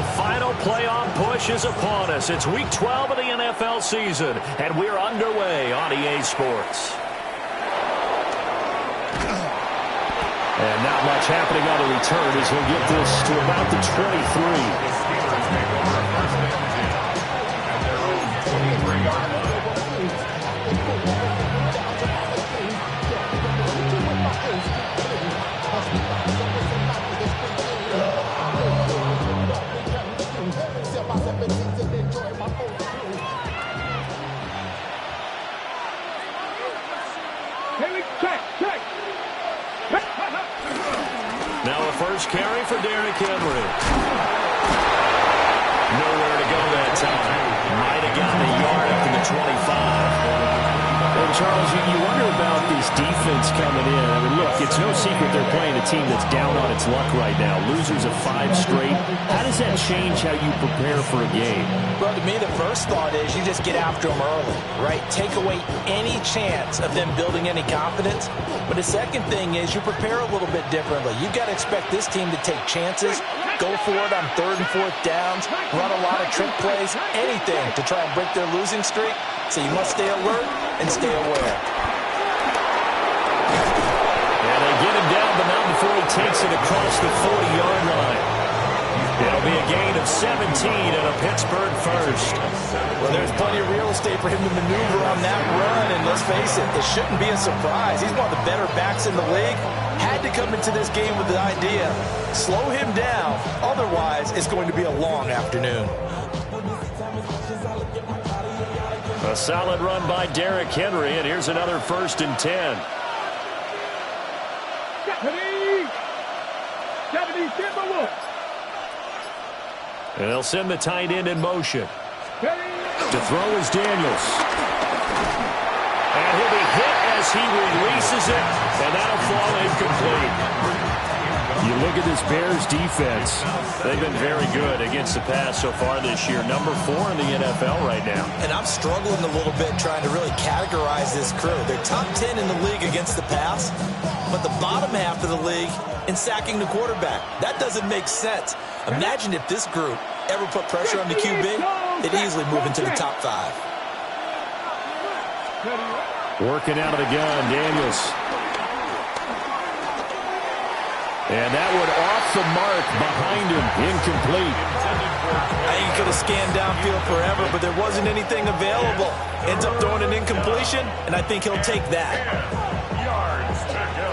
The final playoff push is upon us. It's Week 12 of the NFL season, and we're underway on EA Sports. And not much happening on the return as he'll get this to about the 23. Now a first carry for Derrick Henry. Nowhere to go that time. Might have gotten a yard up to the 25. Well, Charles, you wonder about this defense coming in. I mean, look, it's no secret they're playing a team that's down on its luck right now. Losers of 5 straight. How does that change how you prepare for a game? Well, to me, the first thought is you just get after them early, right? Take away any chance of them building any confidence. But the second thing is you prepare a little bit differently. You've got to expect this team to take chances, go for it on 3rd and 4th downs, run a lot of trick plays, anything to try and break their losing streak. So you must stay alert and stay aware. And they get him down, but not before he takes it across the 40-yard line. It'll be a gain of 17 and a Pittsburgh first. Well, there's plenty of real estate for him to maneuver on that run, and let's face it, it shouldn't be a surprise. He's one of the better backs in the league. Had to come into this game with the idea, slow him down, otherwise it's going to be a long afternoon. A solid run by Derrick Henry, and here's another 1st and 10. 70, And they'll send the tight end in motion. To throw is Daniels. And he'll be hit as he releases it, and that'll fall incomplete. You look at this Bears defense. They've been very good against the pass so far this year. Number 4 in the NFL right now. And I'm struggling a little bit trying to really categorize this crew. They're top 10 in the league against the pass, but the bottom half of the league in sacking the quarterback. That doesn't make sense. Imagine if this group ever put pressure on the QB, they'd easily move into the top 5. Working out of the gun, Daniels. And that one off the mark behind him, incomplete. I think he could have scanned downfield forever, but there wasn't anything available. Ends up throwing an incompletion, and I think he'll take that. yards to go.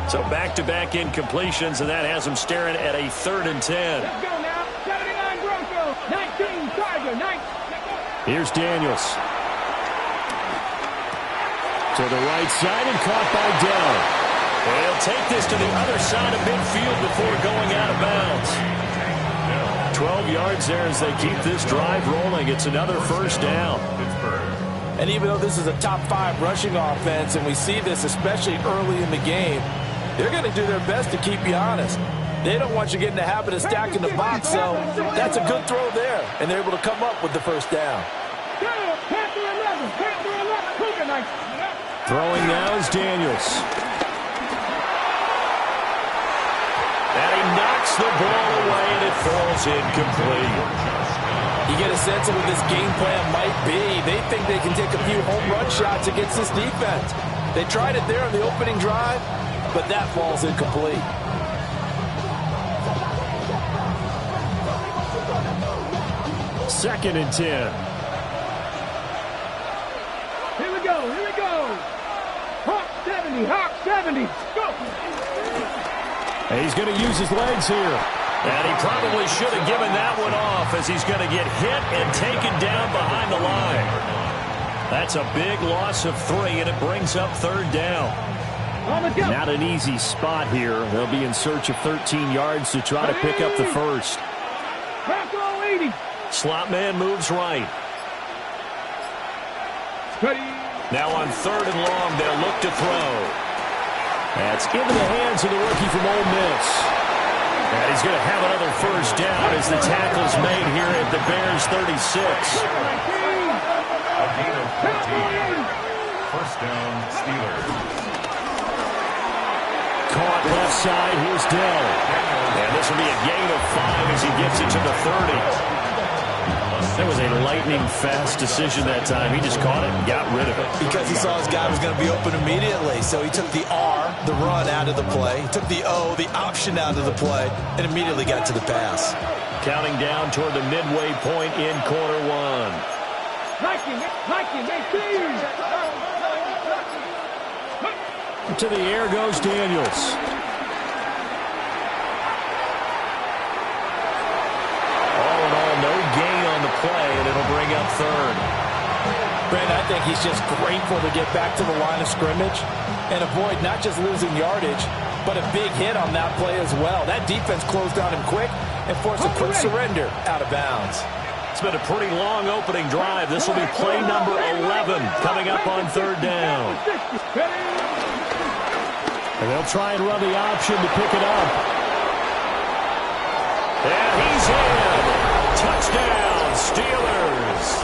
So back-to-back incompletions, and that has him staring at a 3rd and 10. Let's go now. 79 Broncos, 19 Tiger, 19. Here's Daniels. To the right side and caught by Dell. He'll take this to the other side of midfield before going out of bounds. 12 yards there as they keep this drive rolling. It's another 1st down. And even though this is a top 5 rushing offense, and we see this especially early in the game, they're going to do their best to keep you honest. They don't want you getting the habit of stacking the box, so that's a good throw there, and they're able to come up with the 1st down. Throwing now is Daniels. And he knocks the ball away, and it falls incomplete. You get a sense of what this game plan might be. They think they can take a few home run shots against this defense. They tried it there on the opening drive, but that falls incomplete. Second and 10. Here we go, here we go. Hawk 70, Hawk 70. Go. And he's going to use his legs here. And he probably should have given that one off as he's going to get hit and taken down behind the line. That's a big loss of 3, and it brings up 3rd down. Not an easy spot here. They'll be in search of 13 yards to try to pick up the 1st. Bronco 80. Slot man moves right. Now on 3rd and long, they'll look to throw. That's into the hands of the rookie from Ole Miss. And he's going to have another 1st down as the tackle's made here at the Bears 36. First down, Steelers. Caught left side. Here's Dell. And this will be a gain of 5 as he gets it to the 30. That was a lightning-fast decision that time. He just caught it and got rid of it. Because he saw his guy was going to be open immediately. So he took the R, the run, out of the play. He took the O, the option, out of the play, and immediately got to the pass. Counting down toward the midway point in quarter one. To the air goes Daniels. All in all, no gain on the play, and it'll bring up third. Brandon, I think he's just grateful to get back to the line of scrimmage and avoid not just losing yardage, but a big hit on that play as well. That defense closed on him quick and forced a quick surrender out of bounds. It's been a pretty long opening drive. This will be play number 11 coming up on third down. And they'll try and run the option to pick it up. And he's in. Touchdown, Steelers.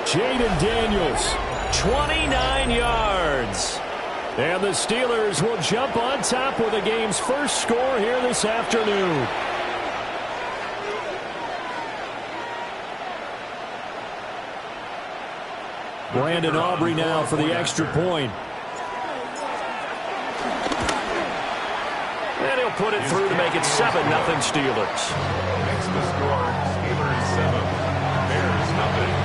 Jaden Daniels. 29 yards. And the Steelers will jump on top with the game's first score here this afternoon. Brandon Aubrey now for the extra point. And he'll put it through to make it 7-0 Steelers. Next to score, Steelers 7, Bears 0.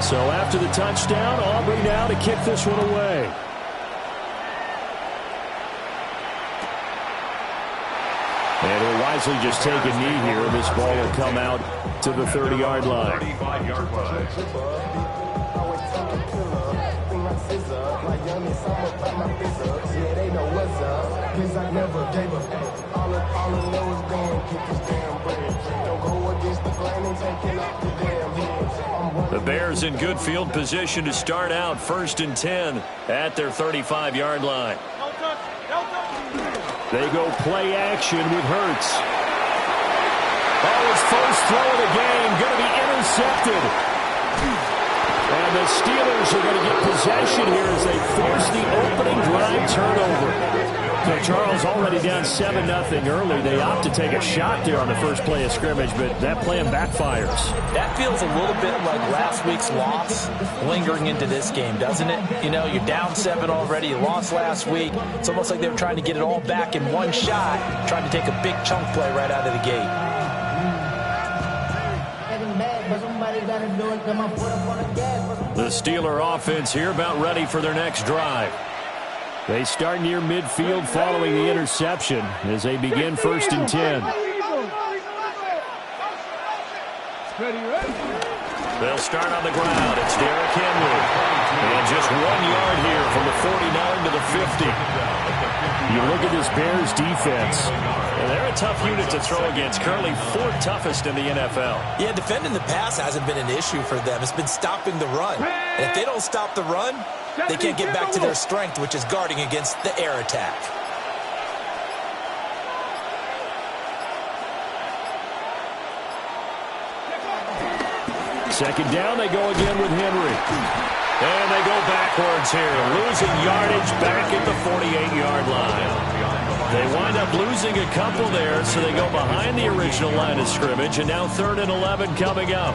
So after the touchdown, Aubrey now to kick this one away. And he'll wisely just take a knee here. This ball will come out to the 30-yard line. 35-yard line. The Bears in good field position to start out 1st and 10 at their 35-yard line. They go play action with Hurts. Oh, his first throw of the game going to be intercepted. And the Steelers are going to get possession here as they force the opening drive turnover. So Charles already down 7-0 early. They opt to take a shot there on the first play of scrimmage, but that plan backfires. That feels a little bit like last week's loss lingering into this game, doesn't it? You know, you're down 7 already. You lost last week. It's almost like they were trying to get it all back in one shot, trying to take a big chunk play right out of the gate. The Steeler offense here about ready for their next drive. They start near midfield following the interception as they begin 1st and 10. They'll start on the ground. It's Derrick Henry. And just 1 yard here from the 49 to the 50. You look at this Bears defense. And they're a tough unit to throw against. Currently 4th toughest in the NFL. Yeah, defending the pass hasn't been an issue for them. It's been stopping the run. And if they don't stop the run, they can't get back to their strength, which is guarding against the air attack. Second down, they go again with Henry. And they go backwards here, losing yardage back at the 48-yard line. They wind up losing a couple there, so they go behind the original line of scrimmage, and now 3rd and 11 coming up.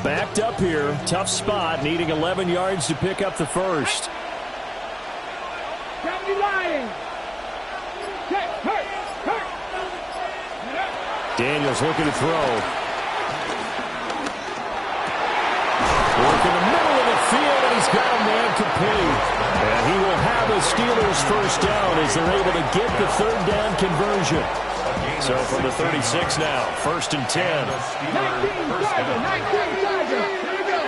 Backed up here, tough spot, needing 11 yards to pick up the first. Daniels looking to throw. Work in the middle of the field, and he's got a man complete. And he will have a Steelers first down as they're able to get the 3rd down conversion. So from the 36 now, 1st and 10. 19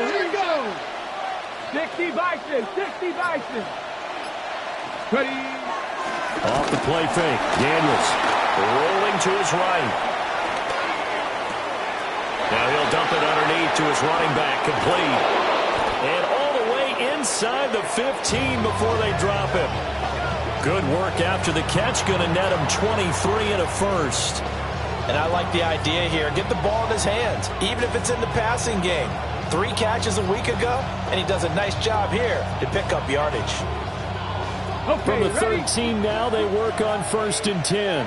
Here we go. 60 Bison. Ready. Off the play fake. Daniels rolling to his right. Now he'll dump it underneath to his running back, complete. And all the way inside the 15 before they drop him. Good work after the catch, going to net him 23 and a first. And I like the idea here. Get the ball in his hands, even if it's in the passing game. 3 catches a week ago, and he does a nice job here to pick up yardage. Okay, from the 13 now, they work on 1st and 10.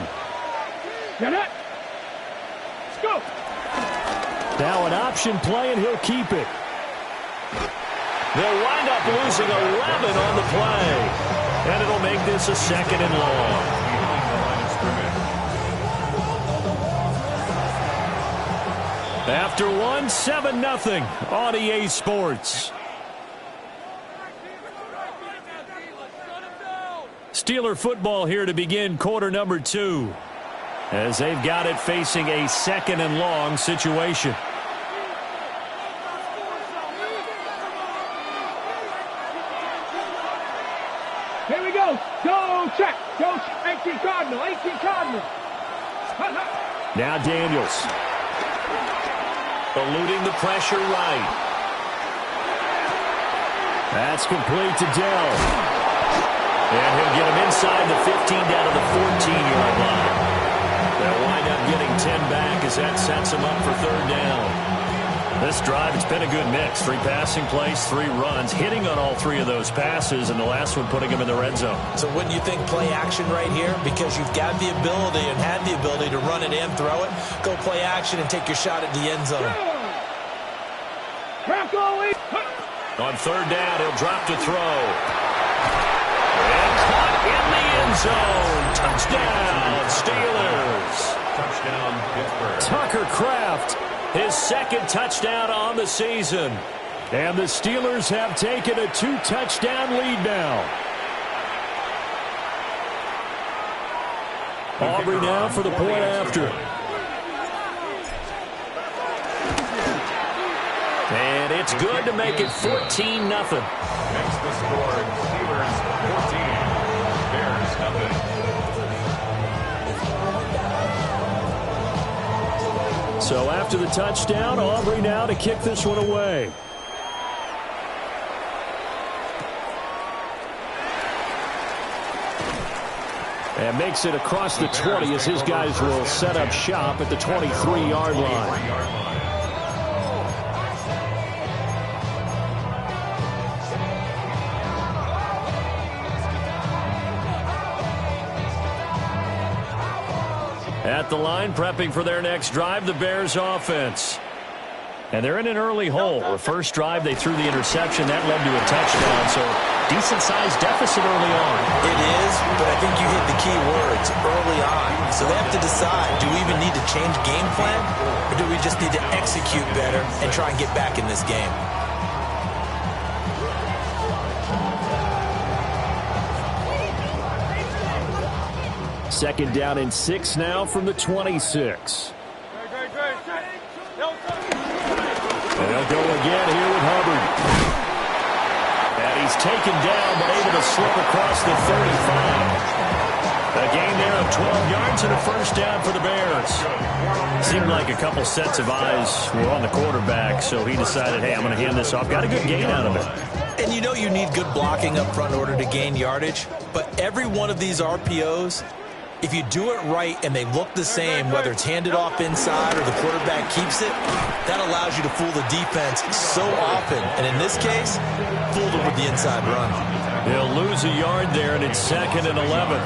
Get it. Let's go. Now an option play, and he'll keep it. They'll wind up losing 11 on the play. And it'll make this a 2nd and long. After 1, 7-0 on EA Sports. Steeler football here to begin quarter number 2. As they've got it facing a 2nd and long situation. Here we go. Go check. Go 18 Cardinal. 18 Cardinal. Now Daniels. Eluding the pressure right. That's complete to Dell. And he'll get him inside the 15 down to the 14-yard line. They'll wind up getting 10 back as that sets him up for 3rd down. This drive, it's been a good mix. 3 passing plays, 3 runs, hitting on all 3 of those passes, and the last one putting him in the red zone. So wouldn't you think play action right here? Because you've got the ability and had the ability to run it and throw it. Go play action and take your shot at the end zone. On 3rd down, he'll drop to throw. And caught in the end zone. Touchdown, Steelers. Touchdown, Pittsburgh. Tucker Kraft, his 2nd touchdown on the season. And the Steelers have taken a 2-touchdown lead now. Aubrey now for the point after. And it's good to make it 14-0. Next the score, Steelers 14, Bears 0. So after the touchdown, Aubrey now to kick this one away. And makes it across the 20 as his guys will set up shop at the 23-yard line. At the line, prepping for their next drive, the Bears offense. And they're in an early hole. The first drive, they threw the interception. That led to a touchdown, so decent-sized deficit early on. It is, but I think you hit the key words, early on. So they have to decide, do we even need to change game plan, or do we just need to execute better and try and get back in this game? Second down and 6 now from the 26. They'll go again here with Hubbard. And he's taken down, but able to slip across the 35. A gain there of 12 yards and a first down for the Bears. Seemed like a couple sets of eyes were on the quarterback, so he decided, hey, I'm going to hand this off. Got a good gain out of it. And you know you need good blocking up front in order to gain yardage, but every one of these RPOs, if you do it right and they look the same, whether it's handed off inside or the quarterback keeps it, that allows you to fool the defense so often. And in this case, fooled them with the inside run. They'll lose a yard there, and it's 2nd and 11.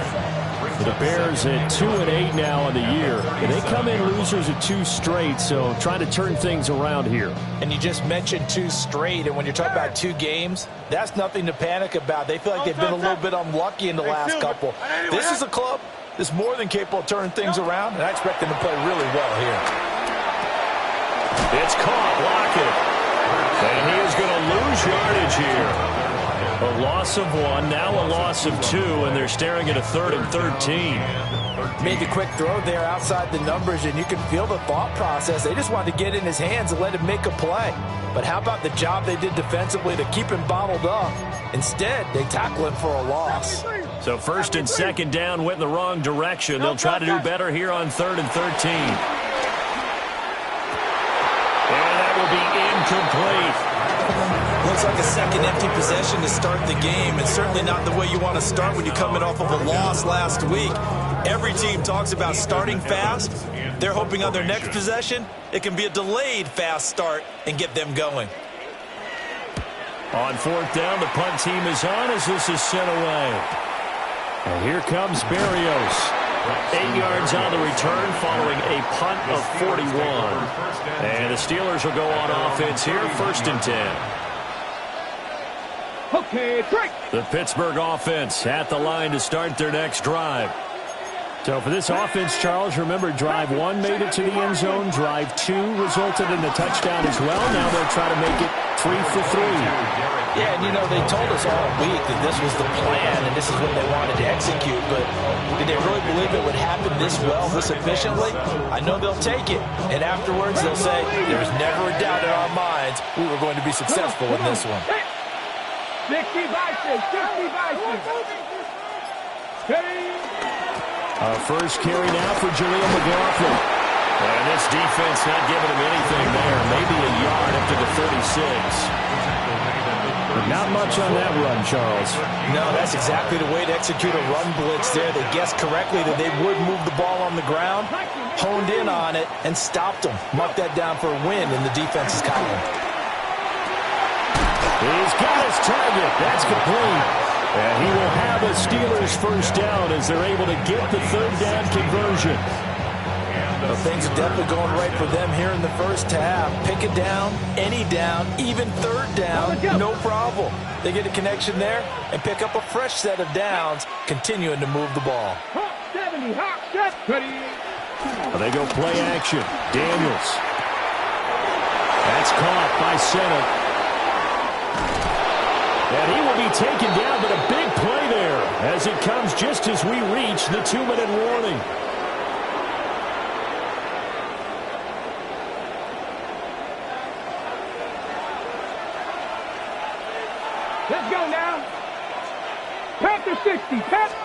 The Bears at 2-8 now on the year. And they come in losers of 2 straight, so trying to turn things around here. And you just mentioned 2 straight, and when you're talking about 2 games, that's nothing to panic about. They feel like they've been a little bit unlucky in the last couple. This is a club that's more than capable of turning things around, and I expect them to play really well here. It's caught, Lockett. And he is going to lose yardage here. A loss of 1, now a loss of 2, and they're staring at a 3rd and 13. Made the quick throw there outside the numbers, and you can feel the thought process. They just wanted to get in his hands and let him make a play. But how about the job they did defensively to keep him bottled up? Instead, they tackle him for a loss. So 1st and 2nd down went in the wrong direction. They'll try to do better here on 3rd and 13. incomplete. Looks like a second empty possession to start the game, and certainly not the way you want to start when you're coming off of a loss last week. Every team talks about starting fast. They're hoping on their next possession, it can be a delayed fast start and get them going. On fourth down, the punt team is on as this is sent away. And here comes Berrios. 8 yards on the return following a punt of 41. And the Steelers will go on offense here, 1st and 10. Okay, break. The Pittsburgh offense at the line to start their next drive. So for this offense, Charles, remember, drive 1 made it to the end zone. Drive 2 resulted in a touchdown as well. Now they'll try to make it 3 for 3. Yeah, and you know, they told us all week that this was the plan and this is what they wanted to execute, but did they really believe it would happen this well, this efficiently? I know they'll take it, and afterwards they'll say, there was never a doubt in our minds we were going to be successful in this one. 60 by 6, 60 by 6. Our first carry now for Jaleel McLaughlin. And this defense not giving him anything there. Maybe a yard up to the 36. Not much on that run, Charles. No, that's exactly the way to execute a run blitz there. They guessed correctly that they would move the ball on the ground, honed in on it, and stopped them. Mark that down for a win in the defense's column. He's got his target. That's complete. And he will have a Steelers first down as they're able to get the 3rd down conversion. Well, things are definitely going right for them here in the first half. Pick a down, any down, even 3rd down, no problem. They get a connection there and pick up a fresh set of downs, continuing to move the ball. Hawk 70, Hawk 70. They go play action. Daniels. That's caught by Senna. And he will be taken down, but a big play there as it comes just as we reach the 2-minute warning. Let's go now. Panther 60, Panther.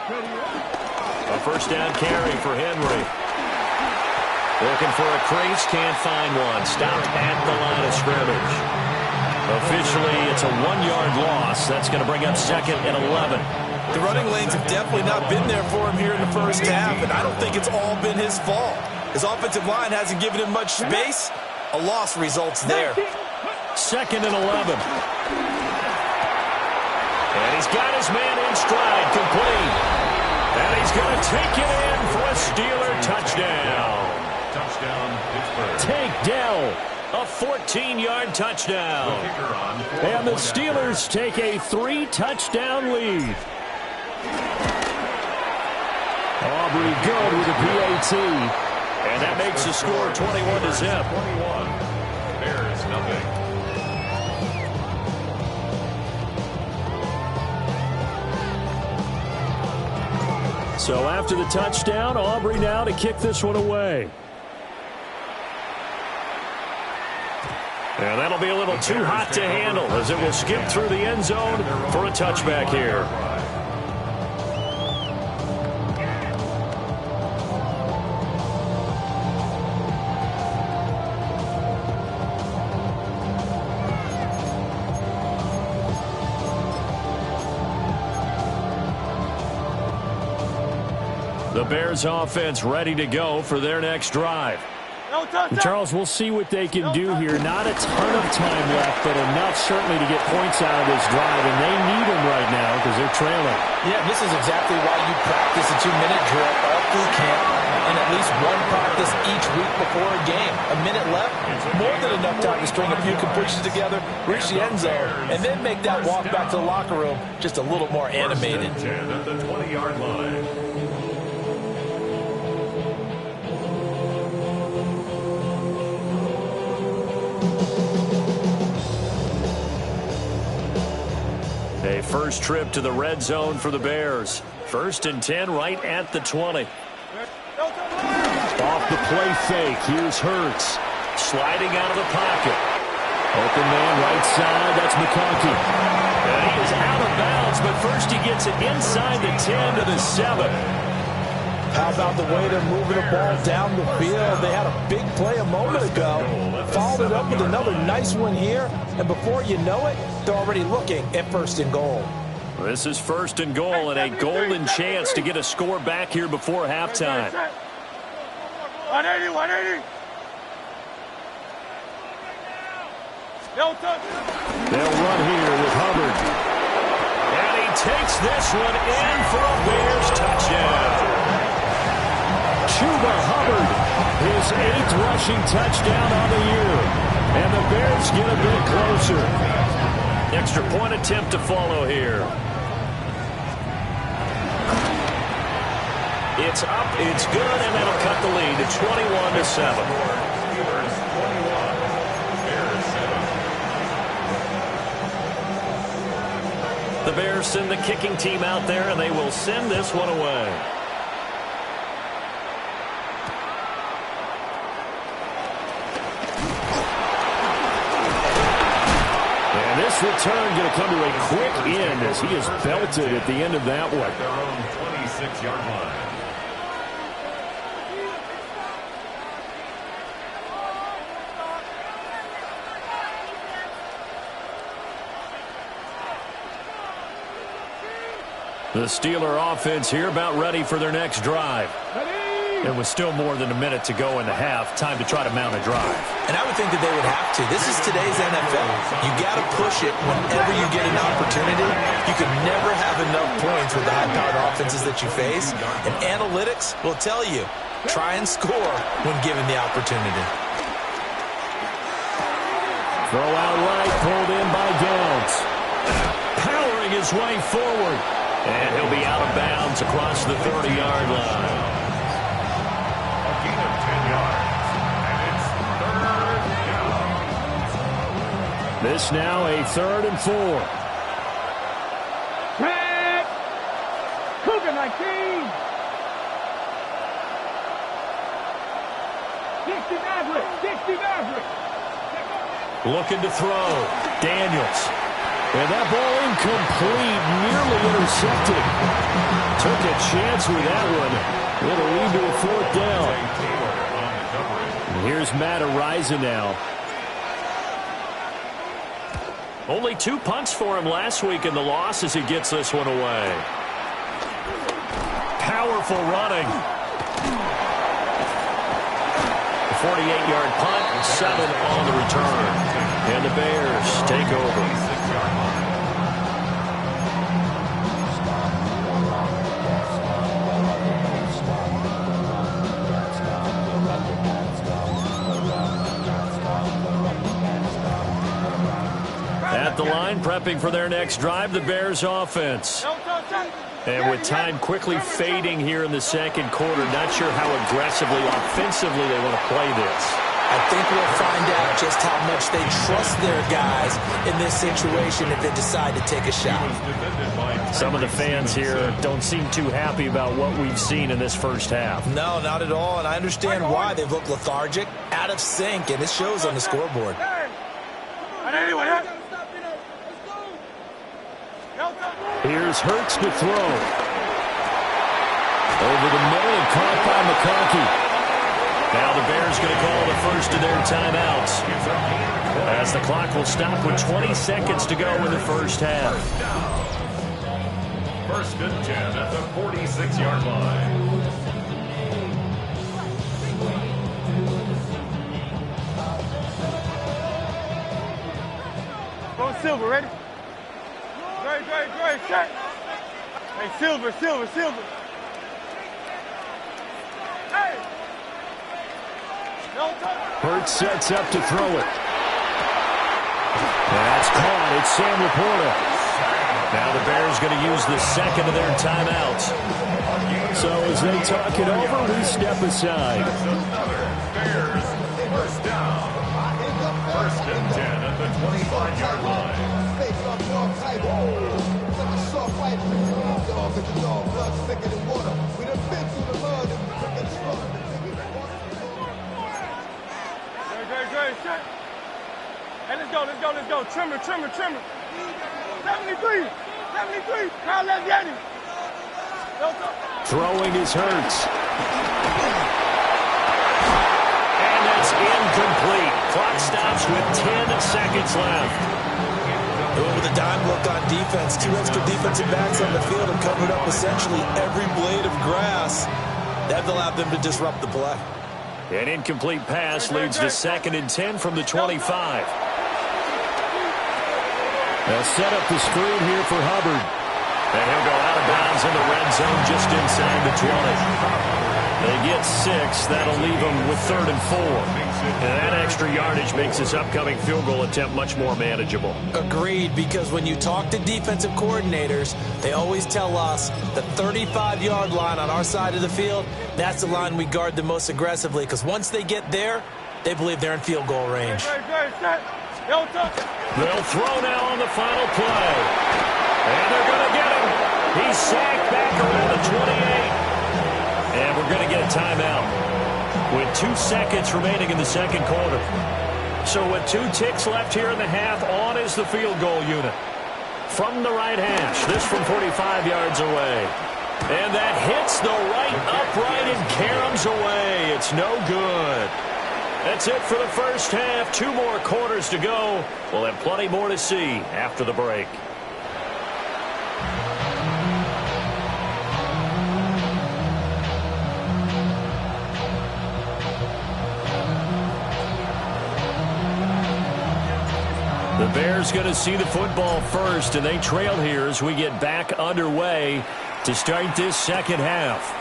A first down carry for Henry. Looking for a crease, can't find one. Stopped at the line of scrimmage. Officially, it's a 1-yard loss. That's going to bring up 2nd and 11. The running lanes have definitely not been there for him here in the first half, and I don't think it's all been his fault. His offensive line hasn't given him much space. A loss results there. 2nd and 11. And he's got his man in stride, complete. And he's going to take it in for a Steeler touchdown. Touchdown, Pittsburgh. Tank Dell, a 14-yard touchdown. And the Steelers take a 3-touchdown lead. Aubrey good with a PAT. And that makes the score 21-0. 21. Bears, nothing. So after the touchdown, Aubrey now to kick this one away. And that'll be a little too hot to handle as it will skip through the end zone for a touchback here. The Bears offense ready to go for their next drive. Charles, we'll see what they can do here. Not a ton of time left, but enough certainly to get points out of this drive, and they need them right now because they're trailing. Yeah, this is exactly why you practice a 2-minute drill all through camp and at least one practice each week before a game. A minute left, more than enough time to string a few completions together, reach the end zone, and then make that walk back to the locker room just a little more animated. 10 at the 20-yard line. A first trip to the red zone for the Bears. 1st and 10 right at the 20. Off the play fake. Here's Hurts. Sliding out of the pocket. Open man right side. That's McConkey. And he is out of bounds, but first he gets it inside the 10 to the 7. How about the way they're moving the ball down the field? They had a big play a moment ago, followed it up with another nice one here, and before you know it, they're already looking at 1st and goal. This is 1st and goal, and a golden chance to get a score back here before halftime. 180, 180. They'll run here with Hubbard. And he takes this one in for a Bears touchdown. Chuba Hubbard, his 8th rushing touchdown on the year. And the Bears get a bit closer. Extra point attempt to follow here. It's up, it's good, and that'll cut the lead to 21-7. The Bears send the kicking team out there, and they will send this one away. And this return going to come to a quick end as he is belted at the end of that one. Their own 26-yard line. The Steeler offense here about ready for their next drive. There was still more than a minute to go in the half. Time to try to mount a drive. And I would think that they would have to. This is today's NFL. You got to push it whenever you get an opportunity. You can never have enough points with the high-powered offenses that you face. And analytics will tell you, try and score when given the opportunity. Throw out right, pulled in by Downs. Powering his way forward. And he'll be out of bounds across the 30-yard line. A gain of 10 yards. And it's 3rd down. This now a 3rd and 4. Track. Cougar 19. 60 Maverick. 60 Maverick. Looking to throw. Daniels. And that ball incomplete, nearly intercepted. Took a chance with that one. It'll lead to a 4th down. And here's Matt Ariza now. Only 2 punts for him last week in the loss as he gets this one away. Powerful running. 48-yard punt, 7 on the return. And the Bears take over. At the line, prepping for their next drive, the Bears offense. And with time quickly fading here in the 2nd quarter, not sure how aggressively, offensively they want to play this. I think we'll find out just how much they trust their guys in this situation if they decide to take a shot. Some of the fans here don't seem too happy about what we've seen in this first half. No, not at all, and I understand why. They've looked lethargic, out of sync, and it shows on the scoreboard. Here's Hurts to throw. Over the middle and caught by McConkey. Now the Bears going to call the first of their timeouts, as the clock will stop with 20 seconds to go in the first half. 1st and 10 at the 46-yard line. Go Silver, ready? Great, check. Hey, Silver. Hey! Hurts sets up to throw it. And that's caught. It's Sam Laporta. Now the Bears going to use the 2nd of their timeouts. So as they talk it over, we step aside. Bears, 1st down. 1st and 10 at the 25-yard line. Great. Hey, let's go. Trimmer. 73. Crowd left Yeti. Throwing is Hurts. And that's incomplete. Clock stops with 10 seconds left. With a dime look on defense, 2 extra defensive backs on the field and covered up essentially every blade of grass. That allowed them to disrupt the play. An incomplete pass leads to 2nd and 10 from the 25. They'll set up the screen here for Hubbard. And he'll go out of bounds in the red zone just inside the 20. They get 6. That'll leave them with 3rd and 4. And that extra yardage makes this upcoming field goal attempt much more manageable. Agreed, because when you talk to defensive coordinators, they always tell us the 35-yard line on our side of the field, that's the line we guard the most aggressively, because once they get there, they believe they're in field goal range. They'll throw now on the final play. And they're going to get him. He's sacked back around the 28. And we're going to get a timeout with 2 seconds remaining in the second quarter. So with 2 ticks left here in the half, on is the field goal unit. From the right hash, this from 45 yards away. And that hits the right upright and caroms away. It's no good. That's it for the first half. 2 more quarters to go. We'll have plenty more to see after the break. The Bears going to see the football first, and they trail here as we get back underway to start this second half.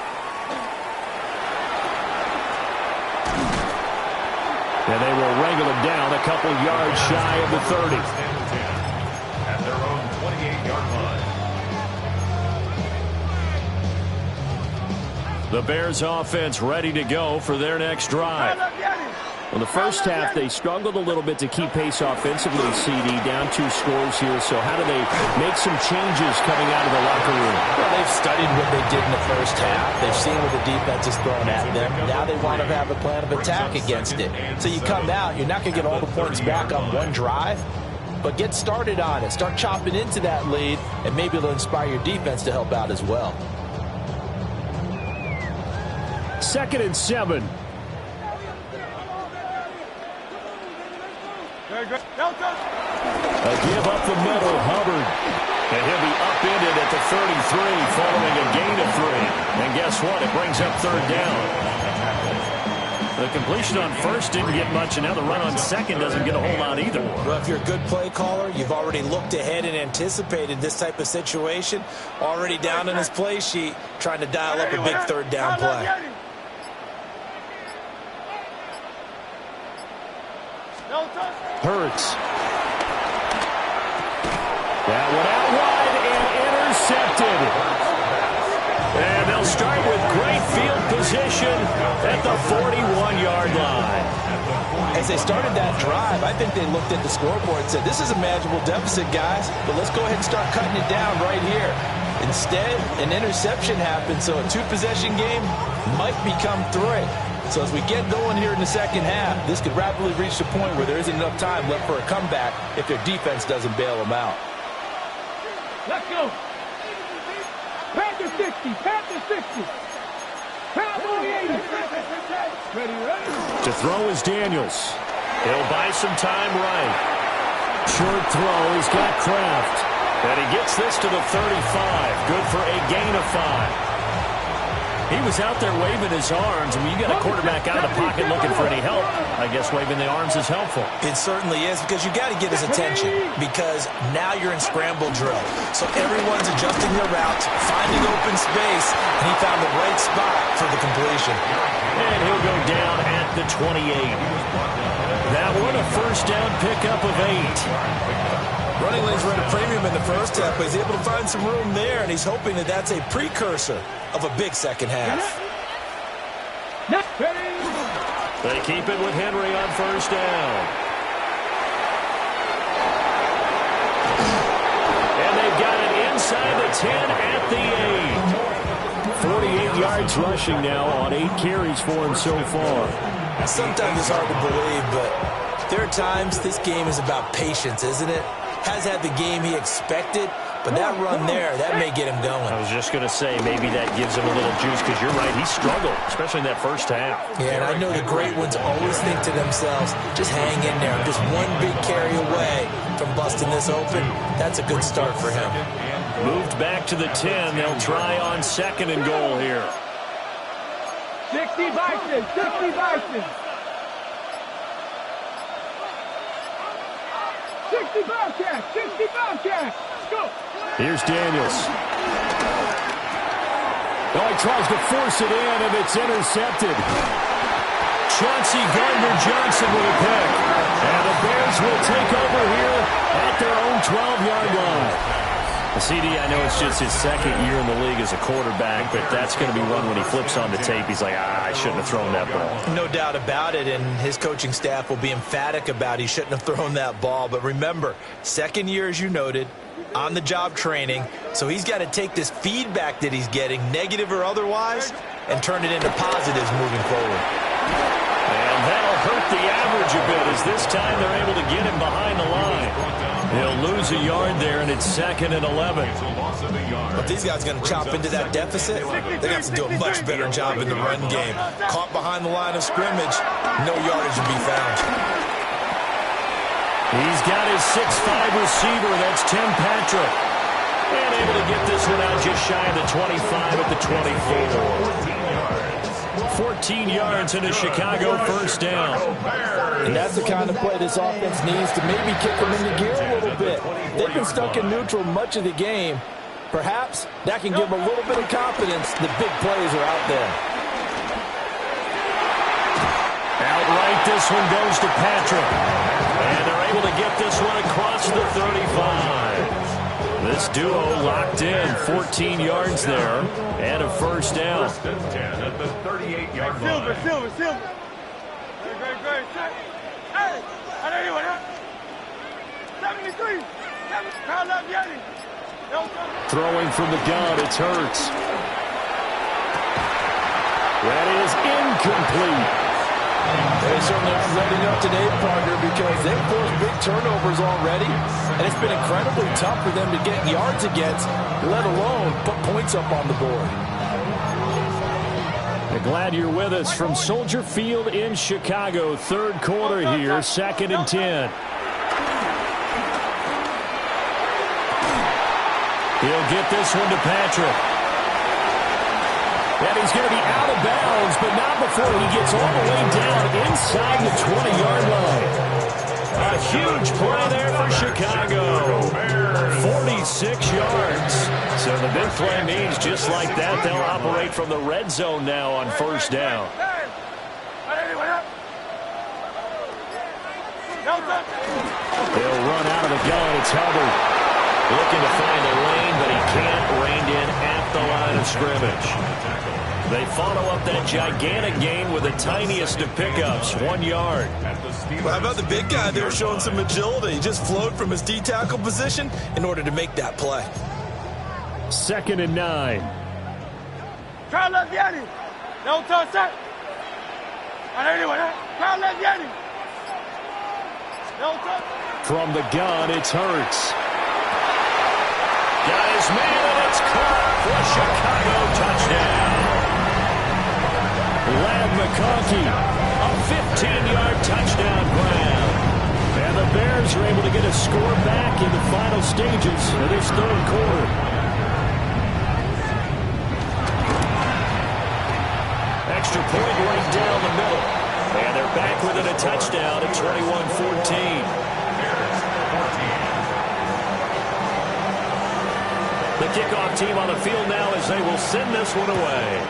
And they will wrangle him down a couple yards shy of the 30. At their own 28-yard line. The Bears offense ready to go for their next drive. Well, the first half, they struggled a little bit to keep pace offensively, CD, down 2 scores here. So how do they make some changes coming out of the locker room? Well, they've studied what they did in the first half. They've seen what the defense is throwing at them. Now they want to have a plan of attack against it. So you come out, you're not going to get all the points back on one drive, but get started on it. Start chopping into that lead, and maybe it'll inspire your defense to help out as well. 2nd and 7. A give up the middle, Hubbard. And he'll be upended at the 33 following a gain of 3. And guess what? It brings up 3rd down. The completion on first didn't get much, and now the run on second doesn't get a whole lot either. Well, if you're a good play caller, you've already looked ahead and anticipated this type of situation. Already down in his play sheet, trying to dial up a big 3rd down play. Hurts. That one out wide and intercepted. And they'll start with great field position at the 41-yard line. As they started that drive, I think they looked at the scoreboard and said, this is a manageable deficit, guys, but let's go ahead and start cutting it down right here. Instead, an interception happened, so a 2-possession game might become 3. So as we get going here in the second half, this could rapidly reach the point where there isn't enough time left for a comeback if their defense doesn't bail them out. Let's go. Panther 60. Panther 60. Cowboy 80. Ready. To throw is Daniels. He'll buy some time right. Short throw. He's got Kraft. And he gets this to the 35. Good for a gain of 5. He was out there waving his arms. I mean, you got a quarterback out of the pocket looking for any help. I guess waving the arms is helpful. It certainly is, because you got to get his attention, because now you're in scramble drill. So everyone's adjusting their routes, finding open space, and he found the right spot for the completion. And he'll go down at the 28. That one a first down pickup of 8. Running lanes were at a premium in the first half, but he's able to find some room there, and he's hoping that that's a precursor of a big second half. They keep it with Henry on first down. And they've got it inside the 10 at the 8. 48 yards rushing now on 8 carries for him so far. Sometimes it's hard to believe, but there are times this game is about patience, isn't it? Has had the game he expected, But that run there, that may get him going. I was just going to say, maybe that gives him a little juice, because you're right, he struggled, especially in that first half. Yeah, and I know the great ones always think to themselves, just hang in there. I'm just one big carry away from busting this open. That's a good start for him. Moved back to the 10. They'll try on 2nd and goal here. 60 Bison, 60 Bison. 60 Bobcats, 60 Bobcats. Let's go. Here's Daniels. Oh, he tries to force it in, and it's intercepted. Chauncey Gardner-Johnson with a pick. And the Bears will take over here at their own 12-yard line. CD, I know it's just his 2nd year in the league as a quarterback, but that's going to be one when he flips on the tape, he's like, I shouldn't have thrown that ball. No doubt about it, and his coaching staff will be emphatic about he shouldn't have thrown that ball. But remember, 2nd year, as you noted, on-the-job training, so he's got to take this feedback that he's getting, negative or otherwise, and turn it into positives moving forward. And that'll hurt the average a bit, as this time they're able to get him behind the line. He'll lose a yard there, and it's 2nd and 11. If these guys are going to chop into that deficit, they have to do a much better job in the run game. Caught behind the line of scrimmage, no yardage to be found. He's got his 6'5" receiver, that's Tim Patrick. And able to get this one out just shy of the 25 at the 24. 14 yards and a Chicago first down. And that's the kind of play this offense needs to maybe kick them into gear a little bit. They've been stuck in neutral much of the game. Perhaps that can give them a little bit of confidence. The big plays are out there. Outright, this one goes to Patrick. And they're able to get this one across the 35. This duo locked in, 14 yards there, and a first down. First and 10 at the 38-yard line. Silver. Great. Hey, I know you want that. 73. Pound up, Yeti. Throwing from the gun, it's Hurts. That is incomplete. They certainly are ready up today, partner, because they've forced big turnovers already, and it's been incredibly tough for them to get yards against, let alone put points up on the board. Glad you're with us from Soldier Field in Chicago. 3rd quarter here, 2nd and 10. He'll get this one to Patrick. And he's going to be out of bounds, but not before he gets all the way down inside the 20-yard line. A huge play there for Chicago. 46 yards. So the big play means just like that, they'll operate from the red zone now on first down. They'll run out of the gun. It's Hubbard. Looking to find a lane, but he can't. Reined in at the line of scrimmage. They follow up that gigantic gain with the tiniest of pickups, 1 yard. Well, how about the big guy there showing some agility? He just flowed from his D-tackle position in order to make that play. 2nd and 9. Try left Yeti. No touch that. I know you want that. Try left Yeti. No touch. From the gun, it's Hurts. Got his man, and it's caught for a Chicago touchdown. Ladd McConkey, a 15-yard touchdown grab. And the Bears are able to get a score back in the final stages of this 3rd quarter. Extra point right down the middle. And they're back within a touchdown at 21-14. The kickoff team on the field now as they will send this one away.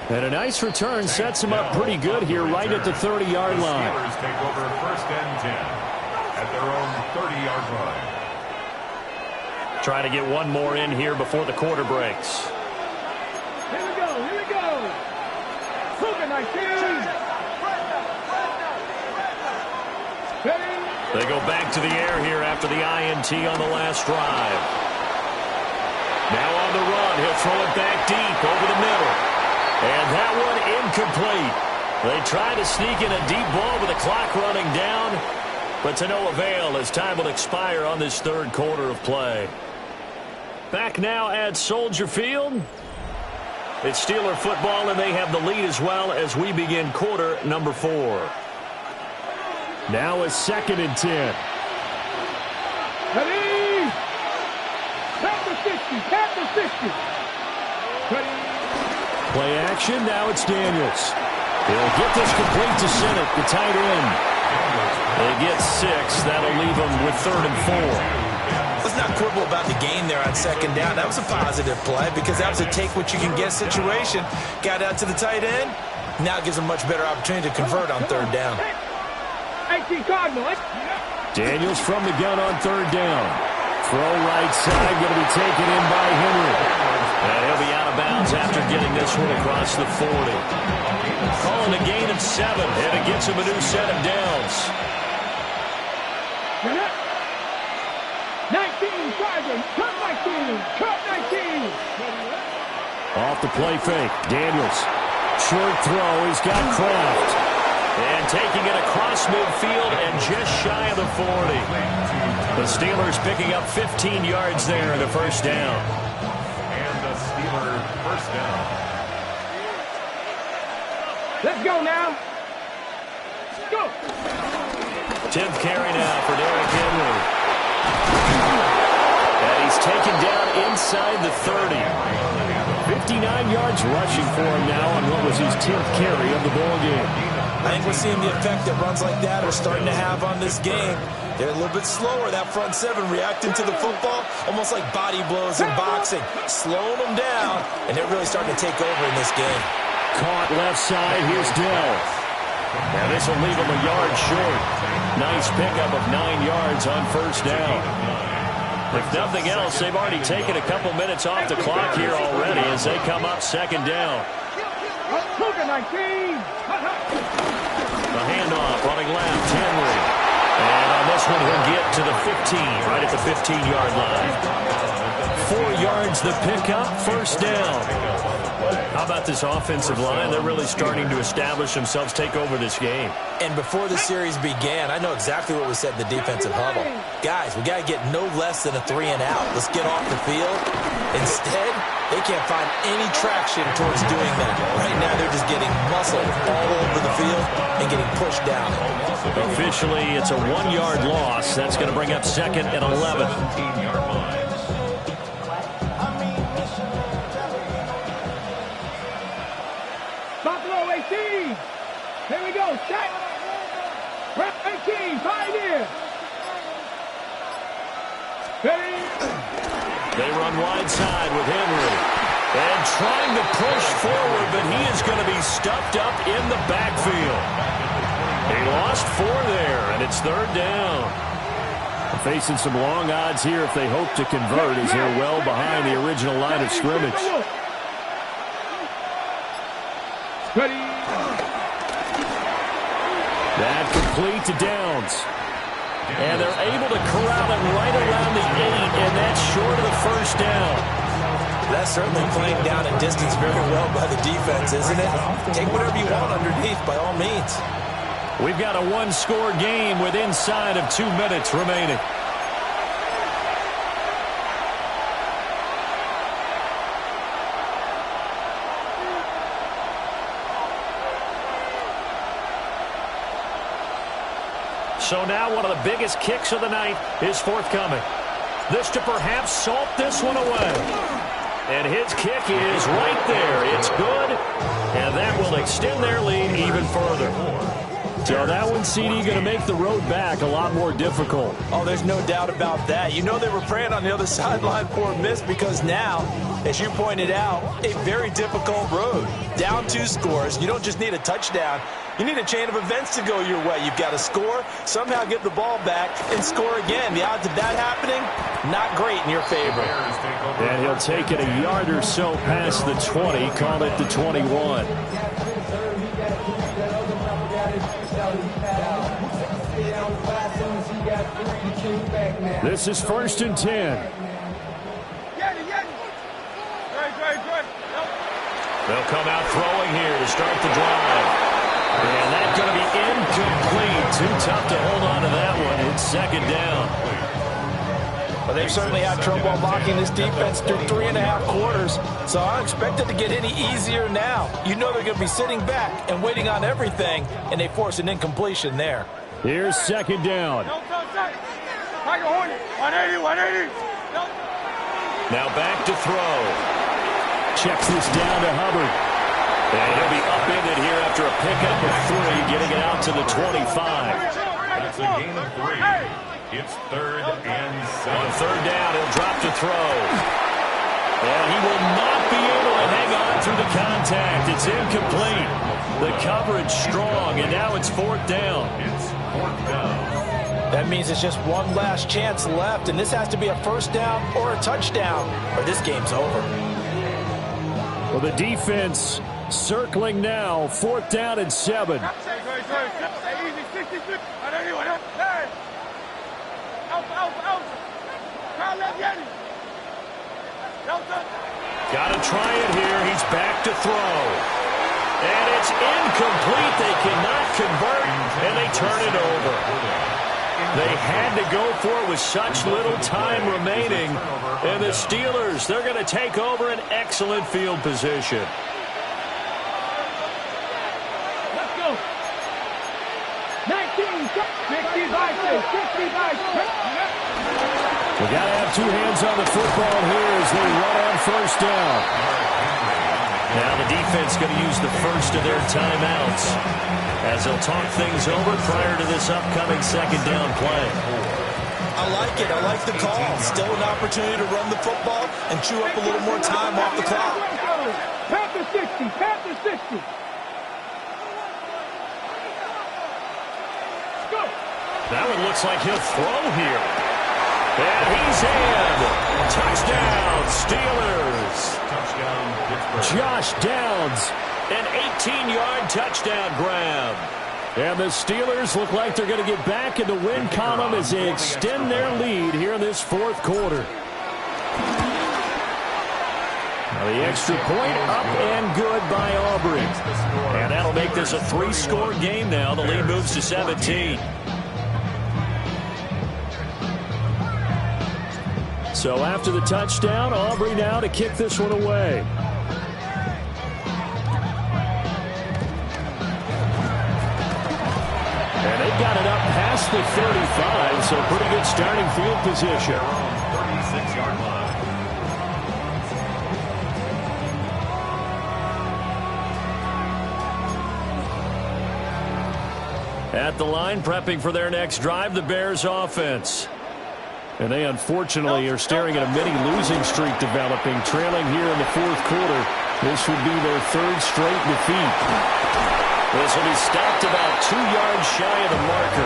And a nice return sets him up pretty good here right at the 30-yard line. The Steelers take over 1st and 10 at their own 30-yard line. Try to get one more in here before the quarter breaks. Here we go. Super nice team. They go back to the air here after the INT on the last drive. Now on the run, he'll throw it back deep over the middle. And that one incomplete. They try to sneak in a deep ball with the clock running down, but to no avail as time will expire on this third quarter of play. Back now at Soldier Field. It's Steeler football, and they have the lead as well as we begin quarter number 4. Now a 2nd and 10. Ready? Past the 50. Past the 50. Ready? Play action. Now it's Daniels. He'll get this complete to Sinnott, the tight end. They get 6. That'll leave them with 3rd and 4. Let's not quibble about the gain there on 2nd down. That was a positive play because that was a take-what-you-can-get situation. Got out to the tight end. Now gives them much better opportunity to convert on 3rd down. 18 Cardinal. Daniels from the gun on 3rd down. Throw right side, going to be taken in by Henry. And he'll be out of bounds after getting this one across the 40. Calling a gain of 7, and it gets him a new set of downs. 19, Sergeant. Cut 19. Cut 19. Off the play fake. Daniels. Short throw. He's got Kraft. And taking it across midfield and just shy of the 40. The Steelers picking up 15 yards there in the first down. And the Steelers first down. Let's go now. Go. 10th carry now for Derrick Henry. And he's taken down inside the 30. 59 yards rushing for him now on what was his 10th carry of the ball game. I think we're seeing the effect that runs like that are starting to have on this game. They're a little bit slower, that front 7, reacting to the football, almost like body blows in boxing, slowing them down, and they're really starting to take over in this game. Caught left side. Here's Dell. Now this will leave him a yard short. Nice pickup of 9 yards on first down. If nothing else, they've already taken a couple minutes off the clock here already as they come up 2nd down. The handoff running left, Henry. And on this one, he'll get to the 15, right at the 15-yard line. 4 yards the pickup, first down. How about this offensive line? They're really starting to establish themselves, take over this game. And before the series began, I know exactly what was said in the defensive huddle. Guys, we got to get no less than a 3-and-out. Let's get off the field. Instead, they can't find any traction towards doing that. Right now, they're just getting muscled all over the field and getting pushed down. Officially, it's a 1-yard loss. That's going to bring up 2nd and 11. 17-yard line. Buffalo 18. Here we go. Set. 18. Pioneer. Ready. They run wide side with Henry. And trying to push forward, but he is going to be stuffed up in the backfield. He lost 4 there, and it's 3rd down. Facing some long odds here if they hope to convert as they're well behind the original line of scrimmage. Ready. That complete to Downs. And they're able to corral it right around the 8, and that's short of the first down. That's certainly playing down and distance very well by the defense, isn't it? Take whatever you want underneath, by all means. We've got a 1-score game with inside of 2 minutes remaining. So now one of the biggest kicks of the night is forthcoming. This to perhaps salt this one away. And his kick is right there. It's good, and that will extend their lead even further. So that one, CD, going to make the road back a lot more difficult. Oh, there's no doubt about that. You know they were praying on the other sideline for a miss because now, as you pointed out, a very difficult road. Down 2 scores. You don't just need a touchdown. You need a chain of events to go your way. You've got to score, somehow get the ball back, and score again. The odds of that happening, not great in your favor. And he'll take it a yard or so past the 20, call it the 21. This is 1st and 10. They'll come out throwing here to start the drive. And that's going to be incomplete. Too tough to hold on to that one. It's second down. Well, they've certainly had trouble blocking this defense through 3.5 quarters, so I don't expect it to get any easier now. You know they're going to be sitting back and waiting on everything, and they force an incompletion there. Here's second down. Now back to throw. Checks this down to Hubbard. And he'll be upended here after a pickup of 3, getting it out to the 25. That's a gain of 3. It's 3rd and 7. On third down, he'll drop to throw. And he will not be able to hang on through the contact. It's incomplete. The coverage strong, and now it's 4th down. It's 4th down. That means it's just one last chance left, and this has to be a first down or a touchdown, or this game's over. Well, the defense circling now. 4th down and 7. Got to try it here. He's back to throw. And it's incomplete. They cannot convert, and they turn it over. They had to go for it with such little time remaining. And the Steelers, they're going to take over an excellent field position. Let's go. 19, 65. We got to have 2 hands on the football here as they run on first down. Now the defense going to use the first of their timeouts as they'll talk things over prior to this upcoming second down play. I like it. I like the call. Still an opportunity to run the football and chew up a little more time off the clock. Panther 60. Panther 60. Go. That one looks like he'll throw here. And he's in. Touchdown, Steelers. Touchdown, Pittsburgh. Josh Downs. An 18-yard touchdown grab. And the Steelers look like they're going to get back in the win column as they extend their lead here in this 4th quarter. Now the extra point up and good by Aubrey. And that'll make this a 3-score game now. The lead moves to 17. So after the touchdown, Aubrey now to kick this one away. And they've got it up past the 35, so pretty good starting field position. 36-yard line. At the line, prepping for their next drive, the Bears offense. And they unfortunately are staring at a mini-losing streak developing, trailing here in the 4th quarter. This would be their 3rd straight defeat. This will be stopped about 2 yards shy of the marker.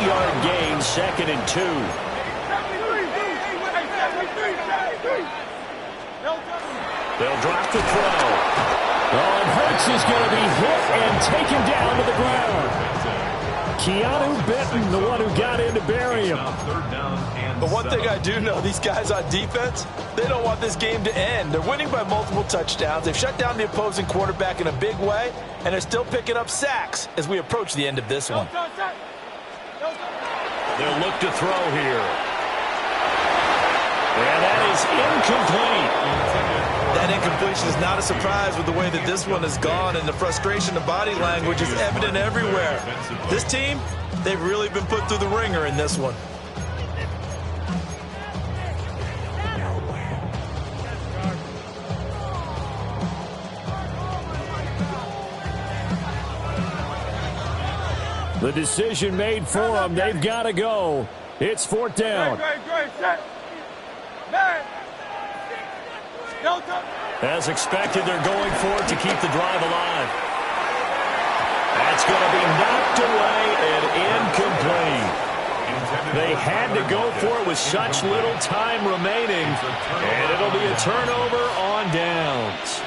8-yard gain, 2nd and 2. They'll drop the throw. Oh, and Hurts is going to be hit and taken down to the ground. Keanu Benton, the one who got in to bury him. But one thing I do know, these guys on defense, they don't want this game to end. They're winning by multiple touchdowns. They've shut down the opposing quarterback in a big way, and they're still picking up sacks as we approach the end of this one. They'll look to throw here. And that is incomplete. That incompletion is not a surprise with the way that this one has gone, and the frustration, the body language is evident everywhere. This team, they've really been put through the ringer in this one. The decision made for them. They've got to go. It's 4th down. As expected, they're going for it to keep the drive alive. That's going to be knocked away and incomplete. They had to go for it with such little time remaining, and it'll be a turnover on downs.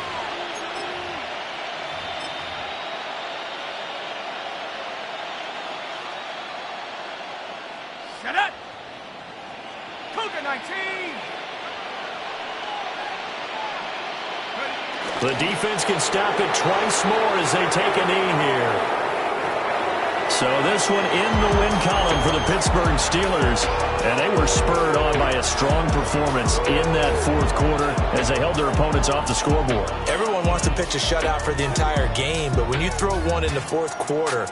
Shut up! Cougar 19! The defense can stop it twice more as they take a knee here. So this one in the win column for the Pittsburgh Steelers. And they were spurred on by a strong performance in that fourth quarter as they held their opponents off the scoreboard. Everyone wants to pitch a shutout for the entire game, but when you throw one in the fourth quarter,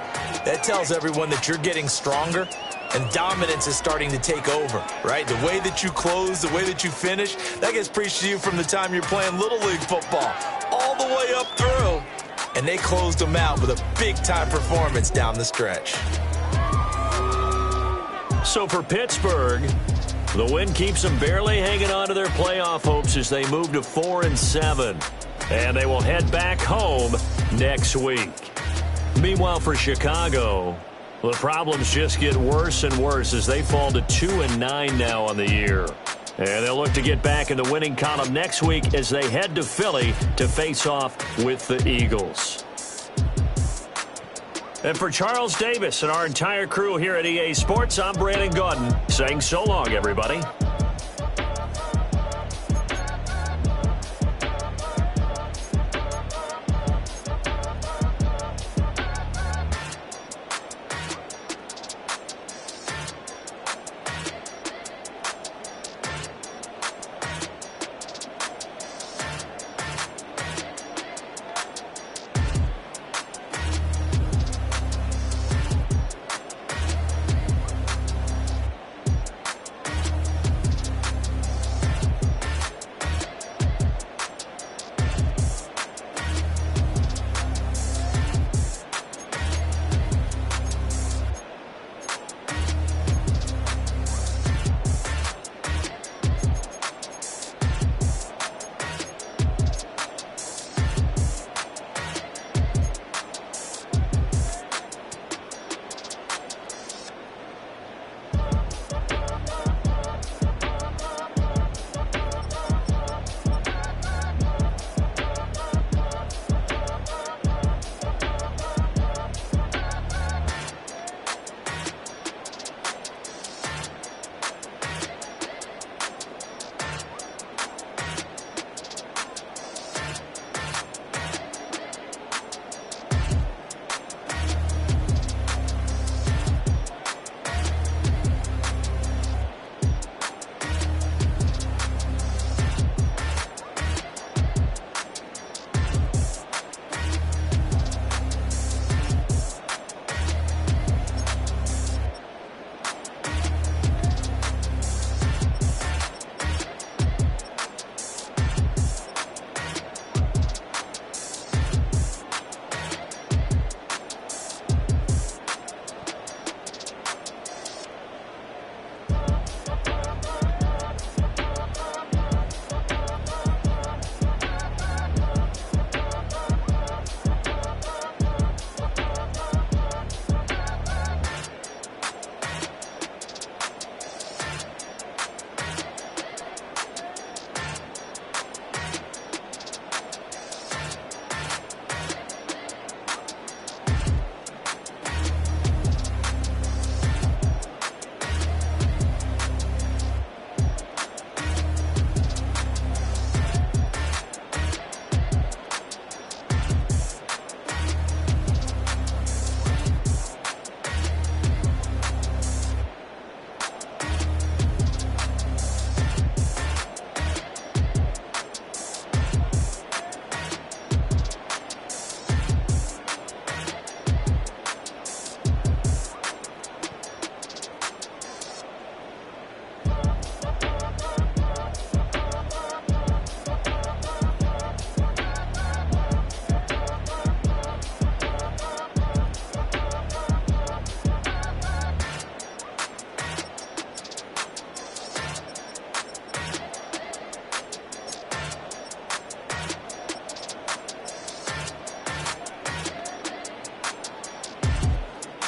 that tells everyone that you're getting stronger and dominance is starting to take over, right? The way that you close, the way that you finish, that gets preached to you from the time you're playing Little League football all the way up through. And they closed them out with a big-time performance down the stretch. So for Pittsburgh, the win keeps them barely hanging on to their playoff hopes as they move to 4-7. And they will head back home next week. Meanwhile, for Chicago, the problems just get worse and worse as they fall to 2-9 now on the year. And they'll look to get back in the winning column next week as they head to Philly to face off with the Eagles. And for Charles Davis and our entire crew here at EA Sports, I'm Brandon Gaudin saying so long, everybody.